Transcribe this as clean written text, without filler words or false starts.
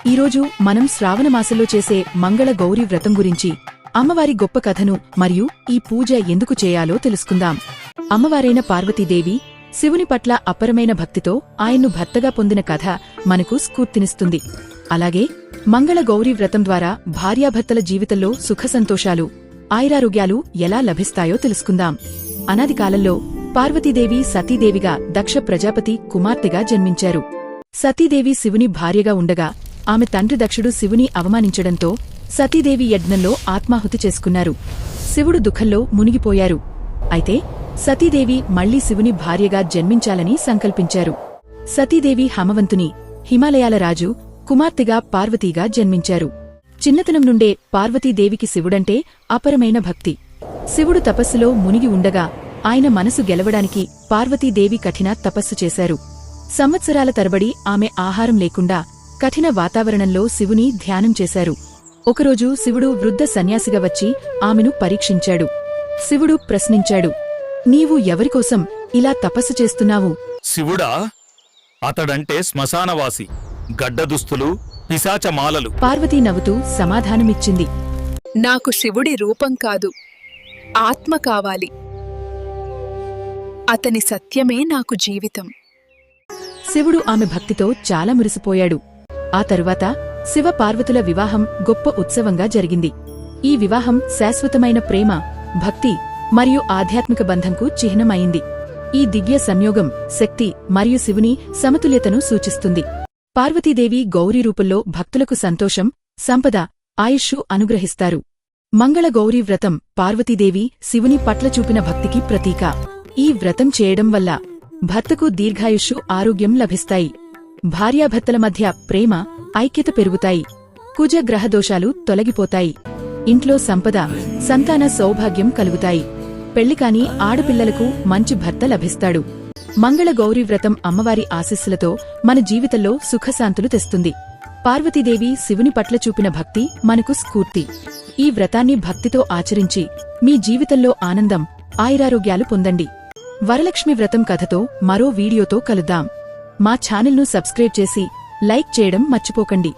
ఈరోజు మనం శ్రావణమాసంలో చేసే మంగళ గౌరీ వ్రతం గురించి, అమ్మవారి గొప్ప కథను మరియు ఈ పూజ ఎందుకు చేయాలో తెలుసుకుందాం. అమ్మవారైన పార్వతీదేవి శివుని పట్ల అపరమైన భక్తితో ఆయన్ను భర్తగా పొందిన కథ మనకు స్ఫూర్తినిస్తుంది. అలాగే మంగళ గౌరీ వ్రతం ద్వారా భార్యాభర్తల జీవితంలో సుఖసంతోషాలు, ఆయురారోగ్యాలు ఎలా లభిస్తాయో తెలుసుకుందాం. అనాది కాలంలో పార్వతీదేవి సతీదేవిగా దక్ష ప్రజాపతి కుమార్తెగా జన్మించారు. సతీదేవి శివుని భార్యగా ఉండగా ఆమె తండ్రి దక్షుడు శివుని అవమానించడంతో సతీదేవి యజ్ఞంలో ఆత్మాహుతి చేసుకున్నారు. శివుడు దుఃఖంలో మునిగిపోయారు. అయితే సతీదేవి మళ్లీ శివుని భార్యగా జన్మించాలని సంకల్పించారు. సతీదేవి హమవంతుని, హిమాలయాల రాజు కుమార్తెగా పార్వతీగా జన్మించారు. చిన్నతనం నుండే పార్వతీదేవికి శివుడంటే అపరమైన భక్తి. శివుడు తపస్సులో మునిగి ఉండగా ఆయన మనసు గెలవడానికి పార్వతీదేవి కఠిన తపస్సు చేశారు. సంవత్సరాల తరబడి ఆమె ఆహారం లేకుండా కఠిన వాతావరణంలో శివుని ధ్యానం చేశారు. ఒకరోజు శివుడు వృద్ధ సన్యాసిగా వచ్చి ఆమెను పరీక్షించాడు. శివుడు ప్రశ్నించాడు, నీవు ఎవరికోసం ఇలా తపస్సు చేస్తున్నావు? శివుడా, అతడంటే శ్మశానవాసి, గడ్డదుస్తులు, పిశాచమాలలు. పార్వతీ నవ్వుతూ సమాధానమిచ్చింది, నాకు శివుడి రూపం కాదు, ఆత్మ కావాలి. అతని సత్యమే నాకు జీవితం. శివుడు ఆమె భక్తితో చాలా మురిసిపోయాడు. ఆ తరువాత శివ పార్వతుల వివాహం గొప్ప ఉత్సవంగా జరిగింది. ఈ వివాహం శాశ్వతమైన ప్రేమ, భక్తి మరియు ఆధ్యాత్మిక బంధంకు చిహ్నమైంది. ఈ దివ్య సంయోగం శక్తి మరియు శివుని సమతుల్యతను సూచిస్తుంది. పార్వతీదేవి గౌరీ రూపంలో భక్తులకు సంతోషం, సంపద, ఆయుష్షు అనుగ్రహిస్తారు. మంగళ గౌరీ వ్రతం పార్వతీదేవి శివుని పట్ల చూపిన భక్తికి ప్రతీక. ఈ వ్రతం చేయడం వల్ల భర్తకు దీర్ఘాయుష్షు, ఆరోగ్యం లభిస్తాయి. భార్యాభర్తల మధ్య ప్రేమ, ఐక్యత పెరుగుతాయి. కుజ గ్రహదోషాలు తొలగిపోతాయి. ఇంట్లో సంపద, సంతాన సౌభాగ్యం కలుగుతాయి. పెళ్లికాని ఆడపిల్లలకు మంచి భర్త లభిస్తాడు. మంగళ గౌరీ వ్రతం అమ్మవారి ఆశీస్సులతో మన జీవితంలో సుఖశాంతులు తెస్తుంది. పార్వతీదేవి శివుని పట్ల చూపిన భక్తి మనకు స్ఫూర్తి. ఈ వ్రతాన్ని భక్తితో ఆచరించి మీ జీవితంలో ఆనందం, ఆయురారోగ్యాలు పొందండి. వరలక్ష్మి వ్రతం కథతో మరో వీడియోతో కలుద్దాం. మా ఛానల్ను సబ్స్క్రైబ్ చేసి లైక్ చేయడం మర్చిపోకండి.